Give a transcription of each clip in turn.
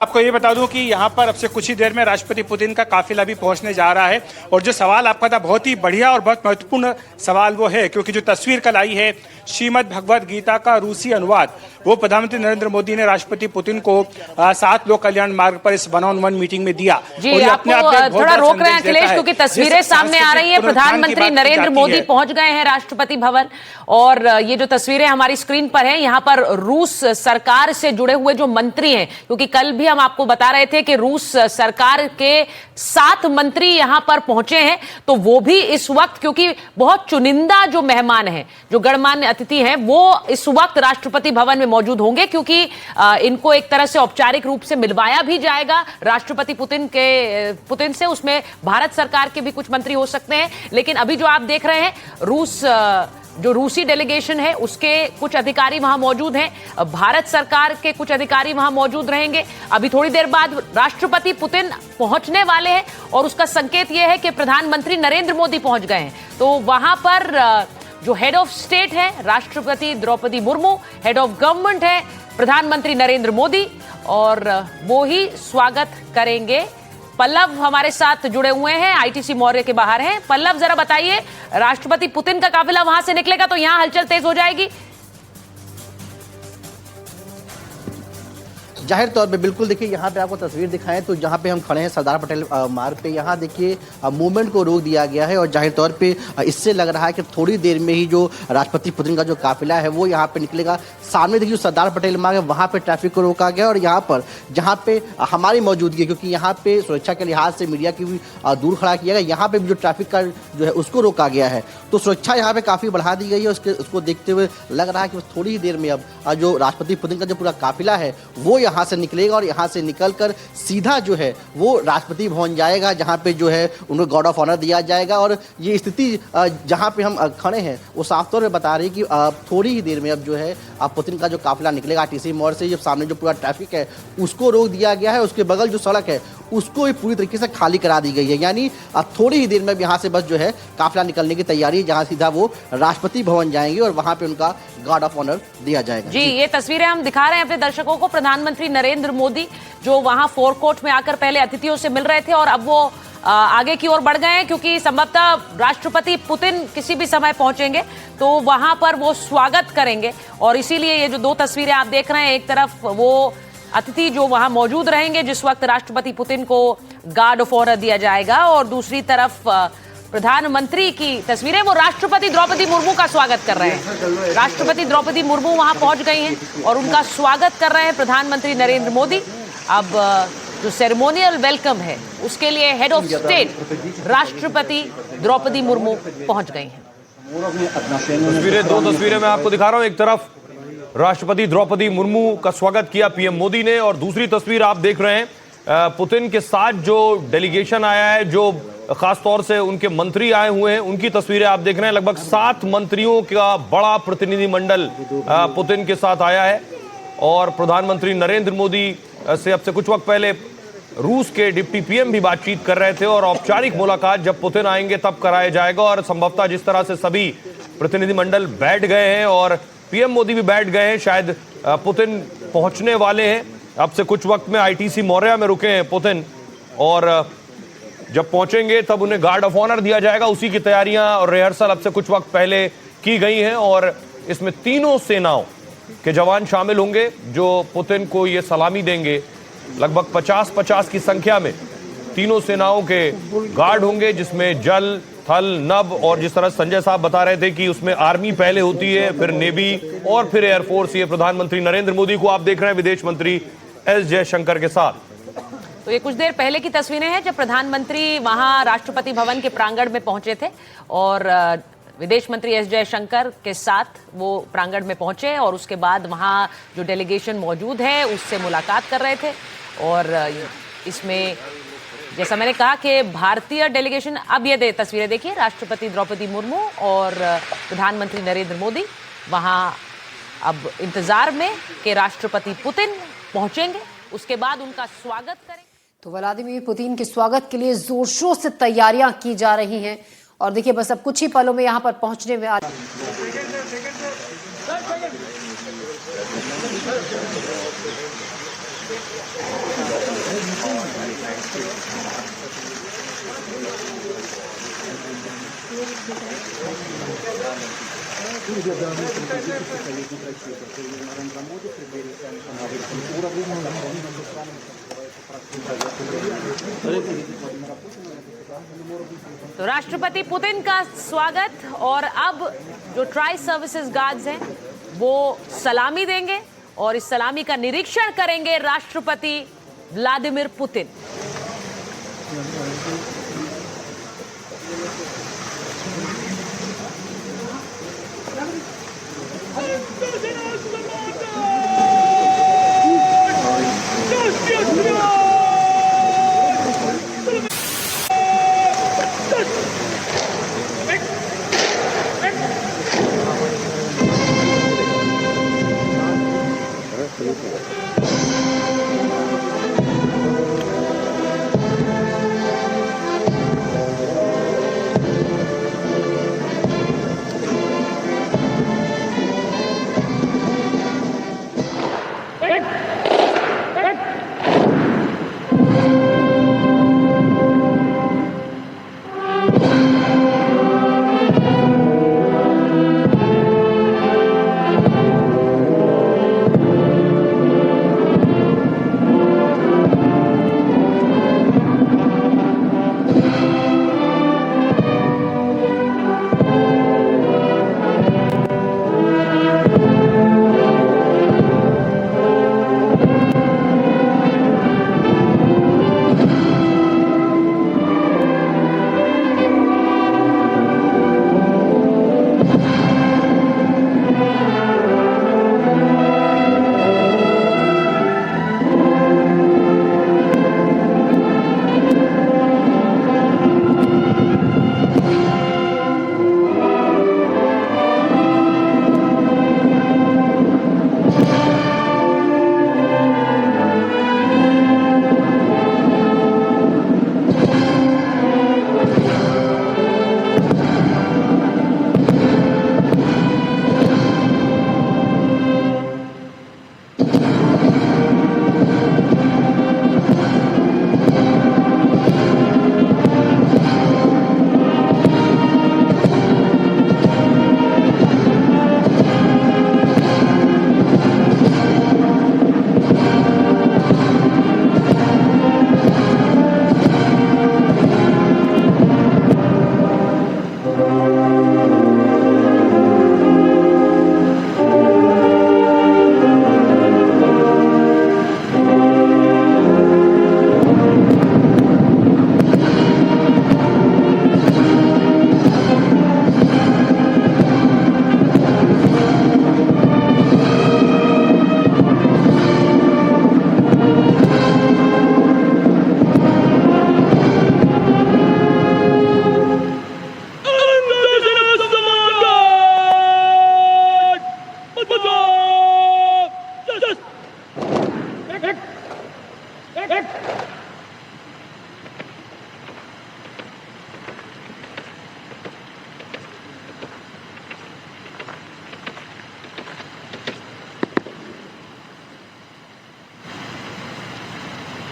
आपको ये बता दूं कि यहाँ पर अब से कुछ ही देर में राष्ट्रपति पुतिन का काफिला भी पहुंचने जा रहा है। और जो सवाल आपका था बहुत ही बढ़िया और बहुत महत्वपूर्ण सवाल वो है, क्योंकि जो तस्वीर कल आई है श्रीमद् भगवद गीता का रूसी अनुवाद, वो प्रधानमंत्री नरेंद्र मोदी ने राष्ट्रपति पुतिन को 7 लोक कल्याण मार्ग पर इस 1-on-1 मीटिंग में दिया। जी, आपको थोड़ा रोक रहे हैं अखिलेश, क्योंकि तस्वीरें सामने आ रही है। प्रधानमंत्री नरेंद्र मोदी पहुंच गए हैं राष्ट्रपति भवन, और ये जो तस्वीरें हमारी स्क्रीन पर हैं, यहाँ पर रूस सरकार से जुड़े हुए जो मंत्री हैं, क्योंकि कल भी हम आपको बता रहे थे कि रूस सरकार के 7 मंत्री यहाँ पर पहुंचे हैं, तो वो भी इस वक्त, क्योंकि बहुत चुनिंदा जो मेहमान हैं, जो गणमान्य अतिथि हैं, वो इस वक्त राष्ट्रपति भवन में मौजूद होंगे, क्योंकि इनको एक तरह से औपचारिक रूप से मिलवाया भी जाएगा राष्ट्रपति पुतिन से। उसमें भारत सरकार के भी कुछ मंत्री हो सकते हैं, लेकिन अभी जो आप देख रहे हैं जो रूसी डेलीगेशन है उसके कुछ अधिकारी वहां मौजूद हैं, भारत सरकार के कुछ अधिकारी वहां मौजूद रहेंगे। अभी थोड़ी देर बाद राष्ट्रपति पुतिन पहुंचने वाले हैं, और उसका संकेत यह है कि प्रधानमंत्री नरेंद्र मोदी पहुंच गए हैं। तो वहां पर जो हेड ऑफ स्टेट है राष्ट्रपति Draupadi Murmu, head of government है प्रधानमंत्री नरेंद्र मोदी, और वो ही स्वागत करेंगे। पल्लव हमारे साथ जुड़े हुए हैं, आईटीसी मौर्य के बाहर हैं। पल्लव, जरा बताइए, राष्ट्रपति पुतिन का काफिला वहां से निकलेगा तो यहां हलचल तेज हो जाएगी? जाहिर तौर पे बिल्कुल। देखिए, यहाँ पे आपको तस्वीर दिखाएं तो जहाँ पे हम खड़े हैं सरदार पटेल मार्ग पे, यहाँ देखिए मूवमेंट को रोक दिया गया है, और जाहिर तौर पे इससे लग रहा है कि थोड़ी देर में ही जो राष्ट्रपति पुतिन का जो काफिला है वो यहाँ पे निकलेगा। सामने देखिए सरदार पटेल मार्ग है, वहाँ पे ट्रैफिक को रोका गया, और यहाँ पर जहाँ पे हमारी मौजूदगी, क्योंकि यहाँ पे सुरक्षा के लिहाज से मीडिया की भी दूर खड़ा किया गया, यहाँ पे भी जो ट्रैफिक का जो है उसको रोका गया है, तो सुरक्षा यहाँ पे काफ़ी बढ़ा दी गई है। उसको देखते हुए लग रहा है कि थोड़ी ही देर में अब जो राष्ट्रपति पुतिन का जो पूरा काफिला है वो यहाँ से निकलेगा, और यहाँ से निकलकर सीधा जो है वो राष्ट्रपति भवन जाएगा, जहाँ पे जो है उनको गार्ड ऑफ ऑनर दिया जाएगा। और ये स्थिति जहाँ पे हम खड़े हैं वो साफ तौर पे बता रही है कि थोड़ी ही देर में अब जो है पुतिन का जो काफिला निकलेगा आरटीसी मोड़ से। ये सामने जो पूरा ट्रैफिक है उसको रोक दिया गया है, उसके बगल जो सड़क है उसको भी पूरी तरीके से खाली करा दी गई है। यानी अब थोड़ी ही देर में यहाँ से बस जो है काफिला निकलने की तैयारी है, जहाँ सीधा वो राष्ट्रपति भवन जाएंगे और वहाँ पे उनका गार्ड ऑफ ऑनर दिया जाएगा। जी, ये तस्वीरें हम दिखा रहे हैं अपने दर्शकों को। प्रधानमंत्री नरेंद्र मोदी जो वहां फोरकोर्ट में आकर पहले अतिथियों से मिल रहे थे, और अब वो आगे की ओर बढ़ गए हैं, क्योंकि संभवतः राष्ट्रपति पुतिन किसी भी समय पहुंचेंगे, तो वहां पर वो स्वागत करेंगे। और इसीलिए ये जो 2 तस्वीरें आप देख रहे हैं, एक तरफ वो अतिथि जो वहां मौजूद रहेंगे जिस वक्त राष्ट्रपति पुतिन को गार्ड ऑफ ऑनर दिया जाएगा, और दूसरी तरफ प्रधानमंत्री की तस्वीरें, वो राष्ट्रपति द्रौपदी मुर्मू का स्वागत कर रहे हैं। राष्ट्रपति द्रौपदी मुर्मू वहां पहुंच गई हैं और उनका स्वागत कर रहे हैं प्रधानमंत्री नरेंद्र मोदी। अब जो सेरेमोनियल वेलकम है उसके लिए हेड ऑफ स्टेट राष्ट्रपति द्रौपदी मुर्मू पहुंच गई हैं। तस्वीरें, 2 तस्वीरें मैं आपको दिखा रहा हूं। एक तरफ राष्ट्रपति द्रौपदी मुर्मू का स्वागत किया पीएम मोदी ने, और दूसरी तस्वीर आप देख रहे हैं पुतिन के साथ जो डेलीगेशन आया है, जो खास तौर से उनके मंत्री आए हुए हैं, उनकी तस्वीरें आप देख रहे हैं। लगभग 7 मंत्रियों का बड़ा प्रतिनिधिमंडल पुतिन के साथ आया है, और प्रधानमंत्री नरेंद्र मोदी से अब से कुछ वक्त पहले रूस के डिप्टी पीएम भी बातचीत कर रहे थे, और औपचारिक मुलाकात जब पुतिन आएंगे तब कराया जाएगा। और संभवतः जिस तरह से सभी प्रतिनिधिमंडल बैठ गए हैं और पीएम मोदी भी बैठ गए हैं, शायद पुतिन पहुंचने वाले हैं। अब से कुछ वक्त में आईटीसी मौर्य में रुके हैं पुतिन, और जब पहुंचेंगे तब उन्हें गार्ड ऑफ ऑनर दिया जाएगा। उसी की तैयारियां और रिहर्सल अब से कुछ वक्त पहले की गई हैं, और इसमें तीनों सेनाओं के जवान शामिल होंगे जो पुतिन को ये सलामी देंगे। लगभग 50-50 की संख्या में तीनों सेनाओं के गार्ड होंगे, जिसमें जल, थल, नभ, और जिस तरह संजय साहब बता रहे थे कि उसमें आर्मी पहले होती है, फिर नेवी और फिर एयरफोर्स। ये प्रधानमंत्री नरेंद्र मोदी को आप देख रहे हैं विदेश मंत्री एस जयशंकर के साथ। तो ये कुछ देर पहले की तस्वीरें हैं जब प्रधानमंत्री वहां राष्ट्रपति भवन के प्रांगण में पहुंचे थे, और विदेश मंत्री एस जयशंकर के साथ वो प्रांगण में पहुंचे, और उसके बाद वहां जो डेलीगेशन मौजूद है उससे मुलाकात कर रहे थे। और इसमें जैसा मैंने कहा कि भारतीय डेलीगेशन, अब ये तस्वीरें देखिए, राष्ट्रपति द्रौपदी मुर्मू और प्रधानमंत्री नरेंद्र मोदी वहां अब इंतजार में कि राष्ट्रपति पुतिन पहुंचेंगे, उसके बाद उनका स्वागत करें। तो व्लादिमीर पुतिन के स्वागत के लिए जोर शोर से तैयारियां की जा रही हैं, और देखिए बस अब कुछ ही पलों में यहां पर पहुंचने में तो राष्ट्रपति पुतिन का स्वागत, और अब जो ट्राई सर्विसेज गार्ड्स हैं वो सलामी देंगे और इस सलामी का निरीक्षण करेंगे राष्ट्रपति व्लादिमीर पुतिन।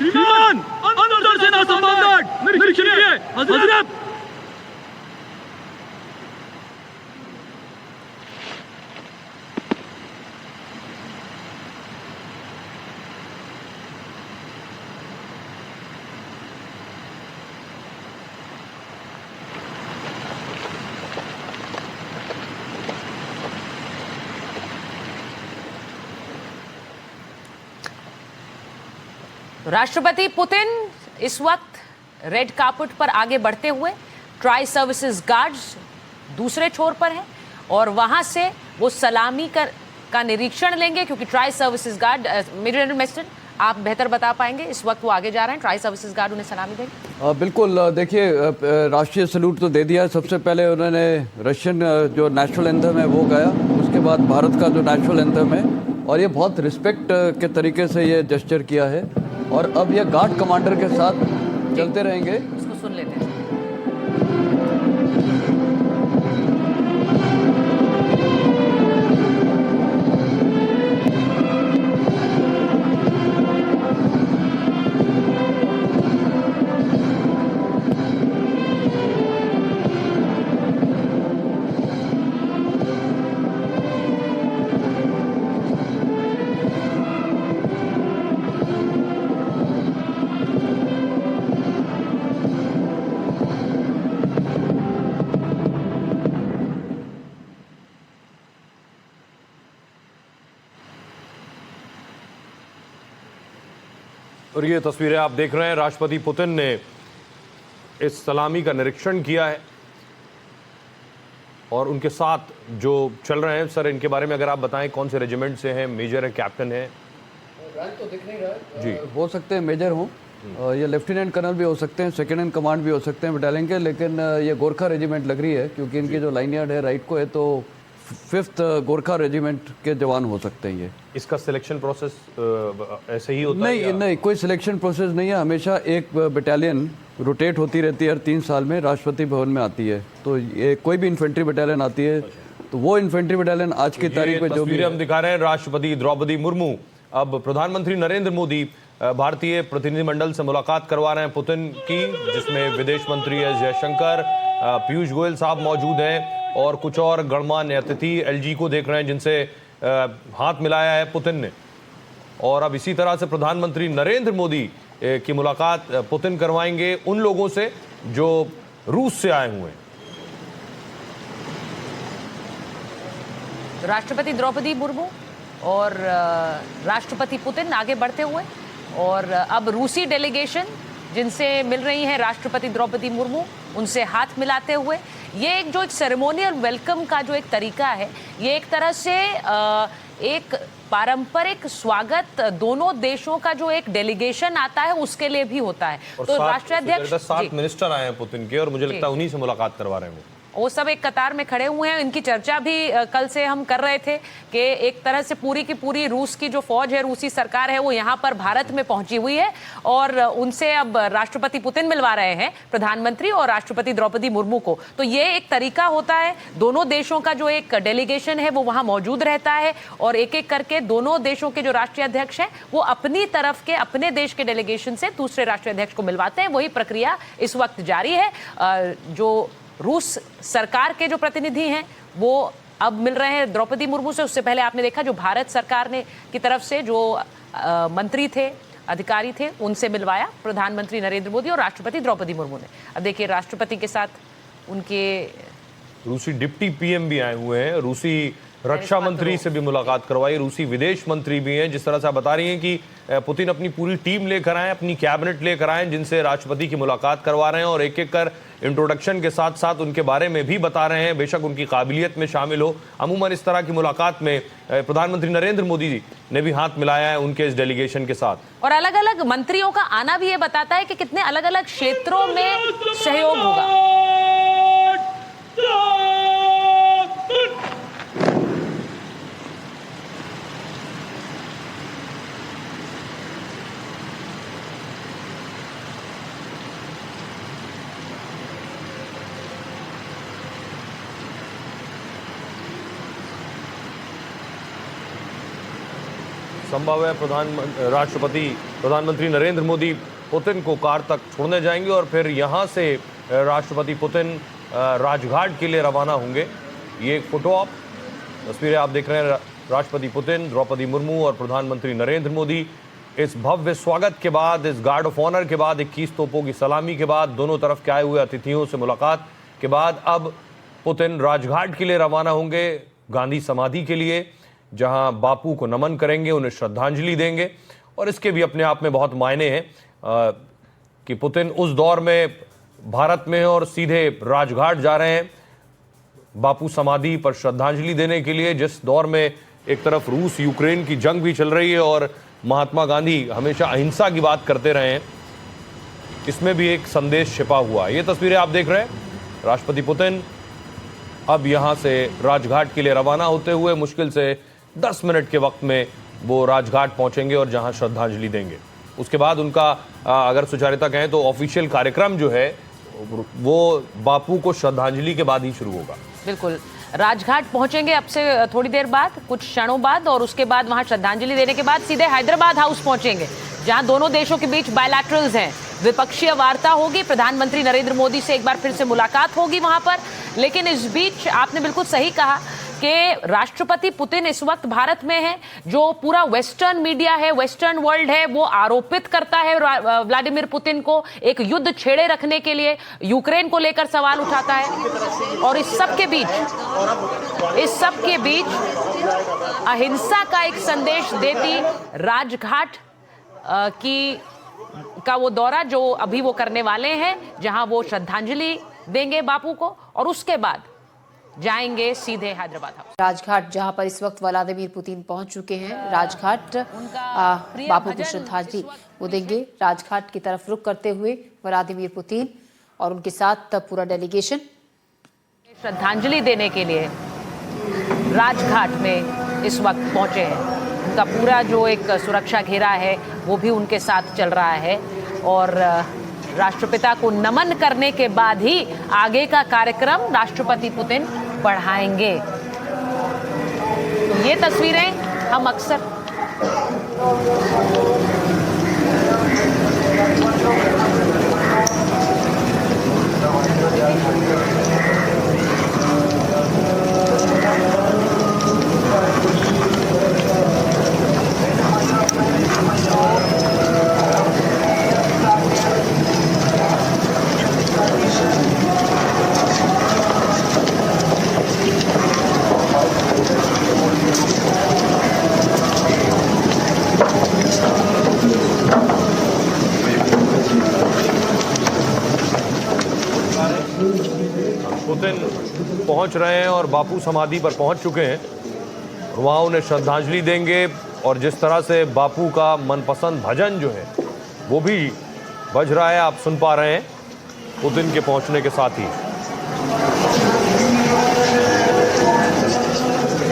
श्रीमान, अंदर सेना सम्राट निरीक्षण हजरत। राष्ट्रपति पुतिन इस वक्त रेड कार्पेट पर आगे बढ़ते हुए ट्राई सर्विसेज गार्ड्स दूसरे छोर पर हैं और वहां से वो सलामी का निरीक्षण लेंगे, क्योंकि tri services guard major general मेस्टन आप बेहतर बता पाएंगे, इस वक्त वो आगे जा रहे हैं, ट्राई सर्विसेज गार्ड उन्हें सलामी देंगे। बिल्कुल, देखिए राष्ट्रीय सैल्यूट तो दे दिया है। सबसे पहले उन्होंने रशियन जो नेशनल एंथम है वो गाया, उसके बाद भारत का जो नेशनल एंथम है, और ये बहुत रिस्पेक्ट के तरीके से ये जेस्चर किया है। और अब ये गार्ड कमांडर के साथ चलते रहेंगे। इसको सुन लेते हैं। और ये तस्वीरें आप देख रहे हैं, राष्ट्रपति पुतिन ने इस सलामी का निरीक्षण किया है और उनके साथ जो चल रहे हैं, सर इनके बारे में अगर आप बताएं, कौन से रेजिमेंट से हैं, मेजर है, कैप्टन है? रैंक तो दिख नहीं रहा है जी, हो सकते हैं मेजर हों, ये लेफ्टिनेंट कर्नल भी हो सकते हैं, सेकंड इन कमांड भी हो सकते हैं बटालियन के, लेकिन ये गोरखा रेजिमेंट लग रही है क्योंकि इनकी जो लाइन यार्ड है राइट को है, तो 5th गोरखा रेजिमेंट के जवान हो सकते हैं ये। इसका सिलेक्शन प्रोसेस ऐसे ही होता है? नहीं, कोई सिलेक्शन प्रोसेस नहीं है, हमेशा एक बटालियन रोटेट होती रहती है, हर 3 साल में राष्ट्रपति भवन में आती है। तो ये कोई भी इन्फेंट्री बटालियन आती है, तो वो इन्फेंट्री बटालियन आज की तारीख में जो भी हम दिखा रहे हैं, राष्ट्रपति द्रौपदी मुर्मू अब प्रधानमंत्री नरेंद्र मोदी भारतीय प्रतिनिधिमंडल से मुलाकात करवा रहे हैं पुतिन की, जिसमें विदेश मंत्री एस जयशंकर, पीयूष गोयल साहब मौजूद हैं और कुछ और गणमान्य अतिथि एलजी को देख रहे हैं, जिनसे हाथ मिलाया है पुतिन ने। और अब इसी तरह से प्रधानमंत्री नरेंद्र मोदी की मुलाकात पुतिन करवाएंगे उन लोगों से जो रूस से आए हुए हैं। राष्ट्रपति द्रौपदी मुर्मू और राष्ट्रपति पुतिन आगे बढ़ते हुए, और अब रूसी डेलीगेशन जिनसे मिल रही हैं राष्ट्रपति द्रौपदी मुर्मू, उनसे हाथ मिलाते हुए। ये एक जो एक सेरेमोनियल वेलकम का जो एक तरीका है, ये एक तरह से एक पारंपरिक स्वागत दोनों देशों का जो एक डेलीगेशन आता है उसके लिए भी होता है। तो राष्ट्राध्यक्ष 7 मिनिस्टर आए हैं पुतिन के और मुझे लगता है उन्हीं से मुलाकात करवा रहे हैं वो सब एक कतार में खड़े हुए हैं। इनकी चर्चा भी कल से हम कर रहे थे कि एक तरह से पूरी की पूरी रूस की जो फौज है, रूसी सरकार है, वो यहाँ पर भारत में पहुंची हुई है और उनसे अब राष्ट्रपति पुतिन मिलवा रहे हैं प्रधानमंत्री और राष्ट्रपति द्रौपदी मुर्मू को। तो ये एक तरीका होता है, दोनों देशों का जो एक डेलीगेशन है वो वहाँ मौजूद रहता है और एक एक करके दोनों देशों के जो राष्ट्रीय अध्यक्ष हैं वो अपनी तरफ के अपने देश के डेलीगेशन से दूसरे राष्ट्रीय अध्यक्ष को मिलवाते हैं। वही प्रक्रिया इस वक्त जारी है। जो रूस सरकार के जो प्रतिनिधि हैं वो अब मिल रहे हैं द्रौपदी मुर्मू से। उससे पहले आपने देखा जो भारत सरकार ने की तरफ से जो मंत्री थे, अधिकारी थे, उनसे मिलवाया प्रधानमंत्री नरेंद्र मोदी और राष्ट्रपति द्रौपदी मुर्मू ने। अब देखिए राष्ट्रपति के साथ उनके रूसी डिप्टी पीएम भी आए हुए हैं, रूसी रक्षा मंत्री से भी मुलाकात करवाई, रूसी विदेश मंत्री भी हैं। जिस तरह से आप बता रही हैं कि पुतिन अपनी पूरी टीम लेकर आए, अपनी कैबिनेट लेकर आए, जिनसे राष्ट्रपति की मुलाकात करवा रहे हैं और एक एक कर इंट्रोडक्शन के साथ साथ उनके बारे में भी बता रहे हैं, बेशक उनकी काबिलियत में शामिल हो। अमूमन इस तरह की मुलाकात में प्रधानमंत्री नरेंद्र मोदी जी ने भी हाथ मिलाया है उनके इस डेलीगेशन के साथ। और अलग अलग मंत्रियों का आना भी ये बताता है कि कितने अलग अलग क्षेत्रों में सहयोग होगा। संभव है प्रधानमंत्री नरेंद्र मोदी पुतिन को कार तक छोड़ने जाएंगे और फिर यहां से राष्ट्रपति पुतिन राजघाट के लिए रवाना होंगे। ये एक फोटो आप तस्वीरें आप देख रहे हैं, राष्ट्रपति पुतिन, द्रौपदी मुर्मू और प्रधानमंत्री नरेंद्र मोदी इस भव्य स्वागत के बाद, इस गार्ड ऑफ ऑनर के बाद, 21 तोपों की सलामी के बाद, दोनों तरफ के आए हुए अतिथियों से मुलाकात के बाद अब पुतिन राजघाट के लिए रवाना होंगे, गांधी समाधि के लिए, जहां बापू को नमन करेंगे, उन्हें श्रद्धांजलि देंगे। और इसके भी अपने आप में बहुत मायने हैं कि पुतिन उस दौर में भारत में और सीधे राजघाट जा रहे हैं बापू समाधि पर श्रद्धांजलि देने के लिए, जिस दौर में एक तरफ रूस यूक्रेन की जंग भी चल रही है और महात्मा गांधी हमेशा अहिंसा की बात करते रहे हैं। इसमें भी एक संदेश छिपा हुआ है। ये तस्वीरें आप देख रहे हैं, राष्ट्रपति पुतिन अब यहां से राजघाट के लिए रवाना होते हुए मुश्किल से 10 मिनट के वक्त में वो राजघाट पहुंचेंगे और जहां श्रद्धांजलि देंगे। उसके बाद उनका अगर सुचारिता कहें तो ऑफिशियल कार्यक्रम जो है वो बापू को श्रद्धांजलि के बाद ही शुरू होगा। बिल्कुल, राजघाट पहुंचेंगे अब से थोड़ी देर बाद, कुछ क्षणों बाद, और उसके बाद वहां श्रद्धांजलि देने के बाद सीधे हैदराबाद हाउस पहुंचेंगे, जहां दोनों देशों के बीच बायलैटरल्स हैं, द्विपक्षीय वार्ता होगी, प्रधानमंत्री नरेंद्र मोदी से एक बार फिर से मुलाकात होगी वहां पर। लेकिन इस बीच आपने बिल्कुल सही कहा कि राष्ट्रपति पुतिन इस वक्त भारत में है। जो पूरा वेस्टर्न मीडिया है, वेस्टर्न वर्ल्ड है, वो आरोपित करता है व्लादिमीर पुतिन को एक युद्ध छेड़े रखने के लिए, यूक्रेन को लेकर सवाल उठाता है। और इस सब के बीच अहिंसा का एक संदेश देती राजघाट की का वो दौरा जो अभी वो करने वाले हैं, जहां वो श्रद्धांजलि देंगे बापू को और उसके बाद जाएंगे सीधे हैदराबाद हाउस। राजघाट जहां पर इस वक्त व्लादिमीर पुतिन पहुंच चुके हैं, राजघाट बापू को श्रद्धांजलि वो देंगे। राजघाट की तरफ रुख करते हुए व्लादिमीर पुतिन और उनके साथ पूरा डेलीगेशन श्रद्धांजलि देने के लिए राजघाट में इस वक्त पहुंचे हैं। उनका पूरा जो एक सुरक्षा घेरा है वो भी उनके साथ चल रहा है और राष्ट्रपिता को नमन करने के बाद ही आगे का कार्यक्रम राष्ट्रपति पुतिन बढ़ाएंगे। ये तस्वीरें हम अक्सर पुतिन पहुंच रहे हैं और बापू समाधि पर पहुंच चुके हैं। वहां उन्हें श्रद्धांजलि देंगे और जिस तरह से बापू का मनपसंद भजन जो है वो भी बज रहा है, आप सुन पा रहे हैं पुतिन के पहुंचने के साथ ही।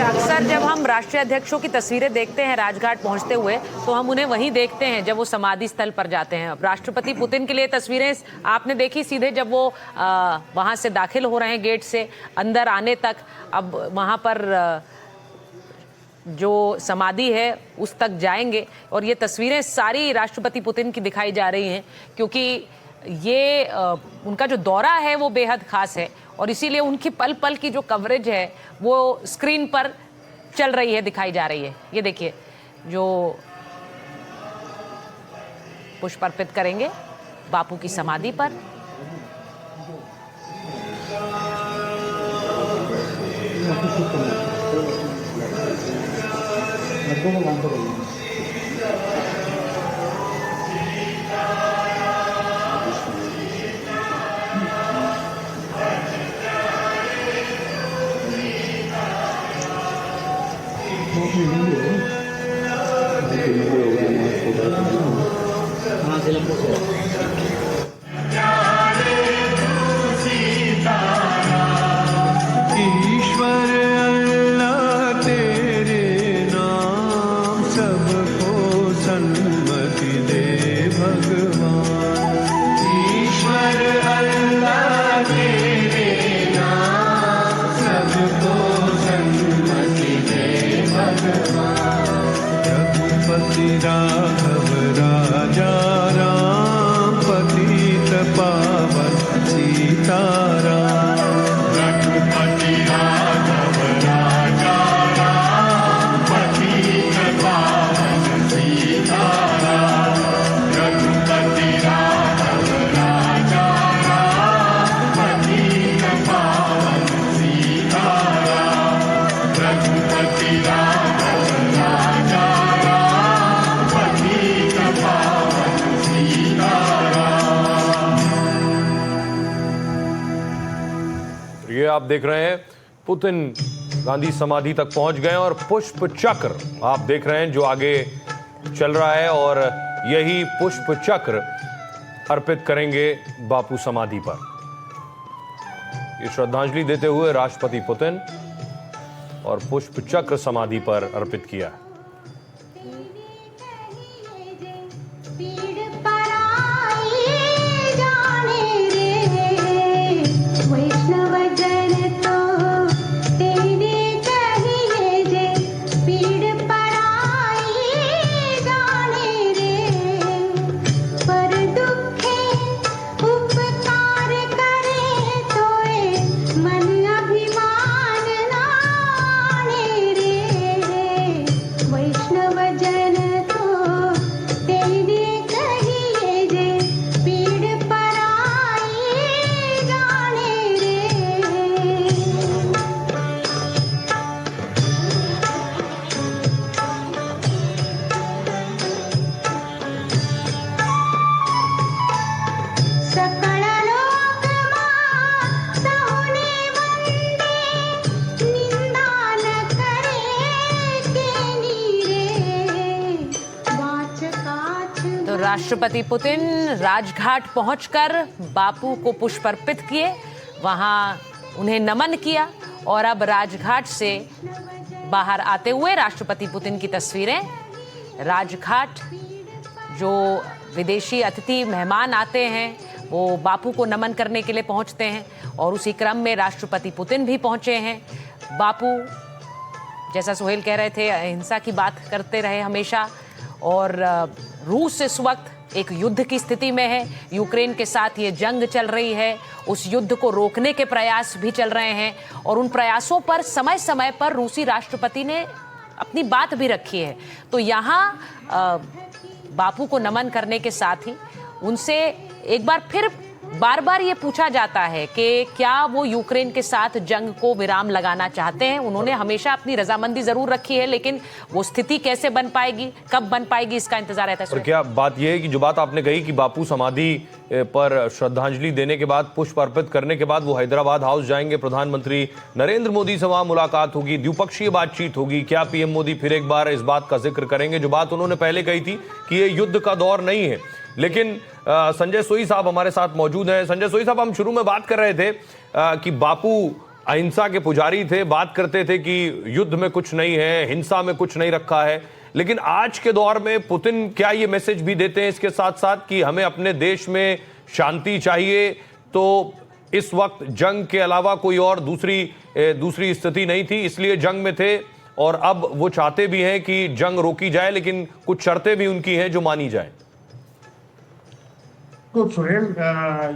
अक्सर जब हम राष्ट्रीय अध्यक्षों की तस्वीरें देखते हैं राजघाट पहुंचते हुए तो हम उन्हें वहीं देखते हैं जब वो समाधि स्थल पर जाते हैं। अब राष्ट्रपति पुतिन के लिए तस्वीरें आपने देखी सीधे जब वो वहां से दाखिल हो रहे हैं गेट से अंदर आने तक। अब वहां पर जो समाधि है उस तक जाएंगे और ये तस्वीरें सारी राष्ट्रपति पुतिन की दिखाई जा रही हैं क्योंकि ये उनका जो दौरा है वो बेहद खास है और इसीलिए उनकी पल पल की जो कवरेज है वो स्क्रीन पर चल रही है, दिखाई जा रही है। ये देखिए जो पुष्प अर्पित करेंगे बापू की समाधि पर। ईश्वर अल्लाह तेरे नाम सबको सन्मति दे भगवान। ईश्वर अल्लाह तेरे नाम सबको सन्मति दे भगवान। रघुपति राघव राजा राम पतित पावन सीताराम। रघुपति राघव राजा राम पतित पावन सीताराम। रघुपति राघव राजा राम पतित पावन सीताराम। रघुपति राघव राजा राम पतित पावन सीताराम। ये आप देख रहे हैं पुतिन गांधी समाधि तक पहुंच गए और पुष्प चक्र आप देख रहे हैं जो आगे चल रहा है और यही पुष्प चक्र अर्पित करेंगे बापू समाधि पर। ये श्रद्धांजलि देते हुए राष्ट्रपति पुतिन और पुष्प चक्र समाधि पर अर्पित किया। तो राष्ट्रपति पुतिन राजघाट पहुंचकर बापू को पुष्प अर्पित किए, वहां उन्हें नमन किया और अब राजघाट से बाहर आते हुए राष्ट्रपति पुतिन की तस्वीरें। राजघाट जो विदेशी अतिथि मेहमान आते हैं वो बापू को नमन करने के लिए पहुंचते हैं और उसी क्रम में राष्ट्रपति पुतिन भी पहुंचे हैं। बापू, जैसा सोहेल कह रहे थे, अहिंसा की बात करते रहे हमेशा और रूस इस वक्त एक युद्ध की स्थिति में है। यूक्रेन के साथ ये जंग चल रही है, उस युद्ध को रोकने के प्रयास भी चल रहे हैं और उन प्रयासों पर समय समय पर रूसी राष्ट्रपति ने अपनी बात भी रखी है। तो यहाँ बापू को नमन करने के साथ ही उनसे एक बार फिर बार बार ये पूछा जाता है कि क्या वो यूक्रेन के साथ जंग को विराम लगाना चाहते हैं। उन्होंने हमेशा अपनी रजामंदी जरूर रखी है, लेकिन वो स्थिति कैसे बन पाएगी, कब बन पाएगी, इसका इंतजार रहता है। और क्या बात यह है कि जो बात आपने कही कि बापू समाधि पर श्रद्धांजलि देने के बाद, पुष्प अर्पित करने के बाद वो हैदराबाद हाउस जाएंगे, प्रधानमंत्री नरेंद्र मोदी से वहां मुलाकात होगी, द्विपक्षीय बातचीत होगी। क्या पीएम मोदी फिर एक बार इस बात का जिक्र करेंगे जो बात उन्होंने पहले कही थी कि ये युद्ध का दौर नहीं है। लेकिन संजय सोई साहब हमारे साथ मौजूद हैं। संजय सोई साहब, हम शुरू में बात कर रहे थे कि बापू अहिंसा के पुजारी थे, बात करते थे कि युद्ध में कुछ नहीं है, हिंसा में कुछ नहीं रखा है। लेकिन आज के दौर में पुतिन क्या ये मैसेज भी देते हैं इसके साथ साथ कि हमें अपने देश में शांति चाहिए, तो इस वक्त जंग के अलावा कोई और दूसरी स्थिति नहीं थी, इसलिए जंग में थे और अब वो चाहते भी हैं कि जंग रोकी जाए, लेकिन कुछ शर्तें भी उनकी हैं जो मानी जाए। तो सुहेल,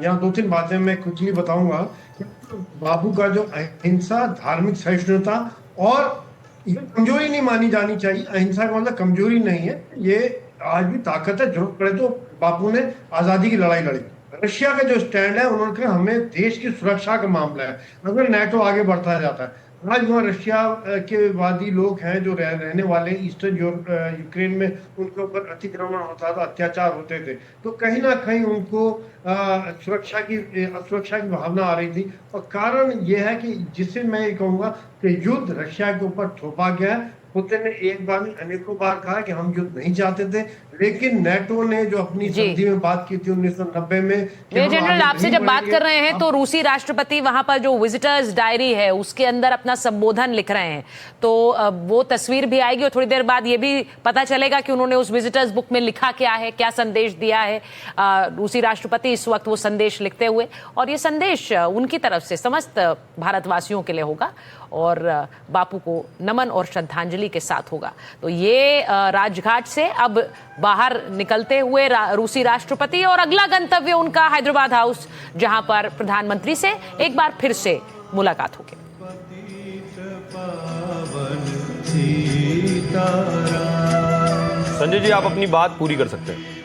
यहाँ दो तीन बातें मैं कुछ बताऊंगा। बापू का जो अहिंसा, धार्मिक सहिष्णुता और ये कमजोरी नहीं मानी जानी चाहिए। अहिंसा का मतलब कमजोरी नहीं है, ये आज भी ताकत है। जरूरत पड़े तो बापू ने आजादी की लड़ाई लड़ी। रशिया का जो स्टैंड है, उन्होंने कहा हमें देश की सुरक्षा का मामला है, अगर नेटो आगे बढ़ता जाता है। आज वहाँ रशिया के वादी लोग हैं जो रहने वाले ईस्टर्न यूक्रेन में, उनके ऊपर अतिक्रमण होता था, अत्याचार होते थे, तो कहीं ना कहीं उनको असुरक्षा की भावना आ रही थी। और कारण यह है कि जिसे मैं ये कहूँगा कि युद्ध रशिया के ऊपर थोपा गया है। पुतिन ने एक बार नहीं अनेकों बार कहा कि हम युद्ध नहीं चाहते थे, लेकिन नेटो ने जो अपनी संधि में बात की थी 1990 में। जनरल, आपसे जब बात कर रहे हैं तो रूसी राष्ट्रपति वहां पर जो विजिटर्स डायरी है उसके अंदर अपना संबोधन लिख रहे हैं, तो वो तस्वीर भी आएगी और थोड़ी देर बाद ये भी पता चलेगा कि उन्होंने उस विजिटर्स बुक में लिखा क्या है, क्या संदेश दिया है रूसी राष्ट्रपति इस वक्त वो संदेश लिखते हुए। और ये संदेश उनकी तरफ से समस्त भारतवासियों के लिए होगा और बापू को नमन और श्रद्धांजलि के साथ होगा। तो ये राजघाट से अब बाहर निकलते हुए रूसी राष्ट्रपति और अगला गंतव्य उनका हैदराबाद हाउस, जहां पर प्रधानमंत्री से एक बार फिर से मुलाकात होगी। संजय जी, आप अपनी बात पूरी कर सकते हैं।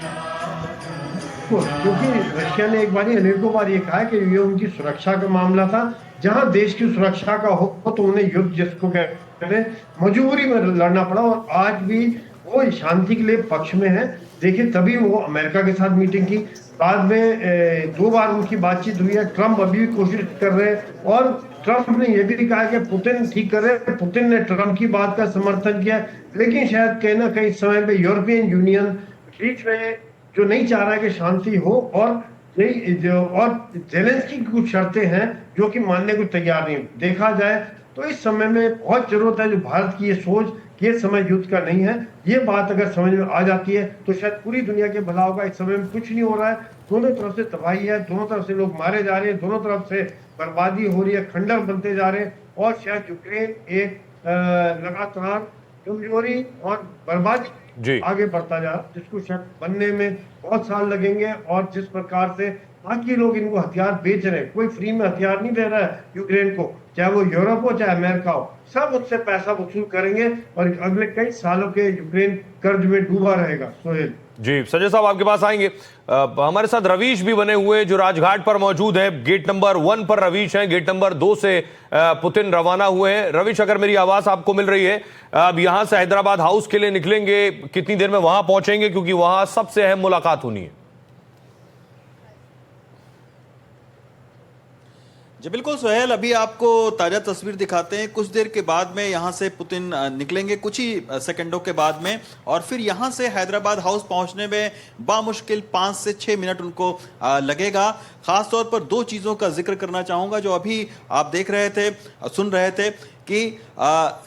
क्योंकि रशिया ने एक बार ही अनेकों बार ये कहा कि ये उनकी सुरक्षा का मामला था। जहां देश की सुरक्षा का हो तो उन्हें युद्ध जिसको कहते हैं मजबूरी में लड़ना पड़ा, और आज भी वो शांति के लिए पक्ष में है। देखिए, तभी वो अमेरिका के साथ मीटिंग की, बाद में 2 बार उनकी बातचीत हुई है। ट्रंप अभी भी कोशिश कर रहे हैं और ट्रंप ने यह भी कहा कि पुतिन ठीक कर रहे हैं। पुतिन ने ट्रंप की बात का समर्थन किया, लेकिन शायद कहीं ना कहीं समय पे यूरोपियन यूनियन बीच में जो नहीं चाह रहा है कि शांति हो, और जेलेंस्की की कुछ शर्तें हैं जो कि मानने को तैयार नहीं। देखा जाए तो इस समय में बहुत जरूरत है जो भारत की ये सोच कि ये समय युद्ध का नहीं है, ये बात अगर समझ में आ जाती है तो शायद पूरी दुनिया के भला होगा। इस समय में कुछ नहीं हो रहा है, दोनों तरफ से तबाही है, दोनों तरफ से लोग मारे जा रहे हैं, दोनों तरफ से बर्बादी हो रही है, खंडर बनते जा रहे हैं, और शायद यूक्रेन एक लगातार कमजोरी और बर्बादी आगे बढ़ता जा रहा है, जिसको शायद बनने में बहुत साल लगेंगे। और जिस प्रकार से बाकी लोग इनको हथियार बेच रहे हैं, कोई फ्री में हथियार नहीं दे रहा है यूक्रेन को, चाहे वो यूरोप हो चाहे अमेरिका हो, सब उससे पैसा वसूल करेंगे और अगले कई सालों के यूक्रेन कर्ज में डूबा रहेगा। सोहेल जी, संजय साहब आपके पास आएंगे। हमारे साथ रवीश भी बने हुए जो राजघाट पर मौजूद है। गेट नंबर 1 पर रवीश हैं, गेट नंबर 2 से पुतिन रवाना हुए हैं। रवीश, अगर मेरी आवाज आपको मिल रही है, अब यहां से हैदराबाद हाउस के लिए निकलेंगे, कितनी देर में वहां पहुंचेंगे, क्योंकि वहां सबसे अहम मुलाकात होनी है? जी बिल्कुल सोहेल, अभी आपको ताजा तस्वीर दिखाते हैं। कुछ देर के बाद में यहाँ से पुतिन निकलेंगे, कुछ ही सेकंडों के बाद में, और फिर यहाँ से हैदराबाद हाउस पहुँचने में बामुश्किल 5 से 6 मिनट उनको लगेगा। खास तौर पर 2 चीज़ों का जिक्र करना चाहूँगा जो अभी आप देख रहे थे, सुन रहे थे कि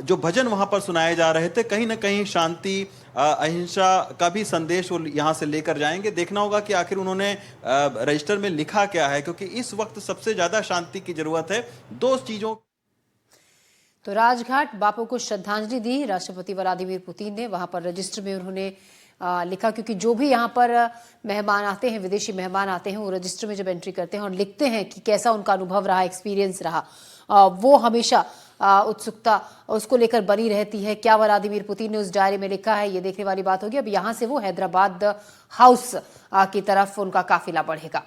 जो भजन वहाँ पर सुनाए जा रहे थे, कहीं ना कहीं शांति अहिंसा का भी संदेश वो यहाँ से लेकर जाएंगे। देखना होगा कि आखिर उन्होंने रजिस्टर में लिखा क्या है, क्योंकि इस वक्त सबसे ज्यादा शांति की जरूरत है। 2 चीजों। तो राजघाट बापू को श्रद्धांजलि दी राष्ट्रपति व्लादिमीर पुतिन ने। वहां पर रजिस्टर में उन्होंने लिखा, क्योंकि जो भी यहाँ पर मेहमान आते हैं, विदेशी मेहमान आते हैं, वो रजिस्टर में जब एंट्री करते हैं और लिखते हैं कि कैसा उनका अनुभव रहा, एक्सपीरियंस रहा, वो हमेशा उत्सुकता उसको लेकर बनी रहती है। क्या व्लादिमीर पुतिन ने उस डायरी में लिखा है, ये देखने वाली बात होगी। अब यहाँ से वो हैदराबाद हाउस की तरफ उनका काफिला बढ़ेगा।